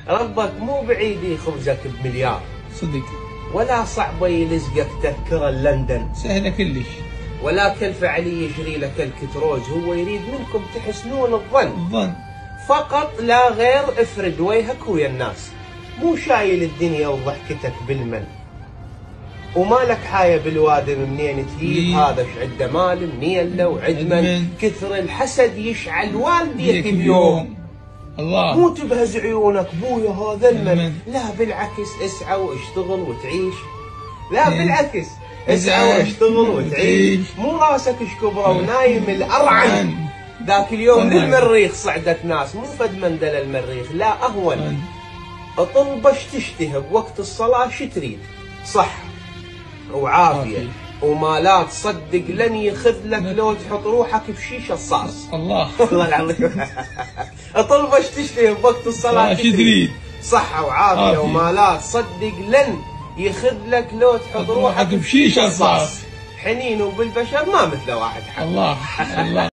ربك مو بعيد يخبزك بمليار، صدق، ولا صعبة يلزقك تذكرة لندن، سهلة كلش، ولا كلفة عليه يشري لك الكتروز. هو يريد منكم تحسنون الظن فقط لا غير. افرد وجهك ويا الناس، مو شايل الدنيا وضحكتك بالمن، ومالك حاية بالوادم منين تجيب. هذا ايش عنده مال منين له وعدمن، كثر الحسد يشعل والديك اليوم. الله، مو تبهز عيونك بويا هذا المن، لا بالعكس اسعى واشتغل وتعيش. لا بالعكس اسعى واشتغل وتعيش. مو راسك ايش كبره ونايم الارعن. ذاك اليوم للمريخ صعدت ناس، مو فد مندل المريخ، لا اهون. طلبش تشتهي بوقت الصلاة شو تريد؟ صح وعافية ومالات، صدق لن يخذ لك لو تحط روحك بشيشة صاص. الله الله العظيم. طلبش تشتهي بوقت الصلاة شو تريد؟ صحة وعافية ومالات، صدق لن يخذ لك لو تحط روحك بشيشة صاص. حنين وبالبشر ما مثل واحد حق. الله.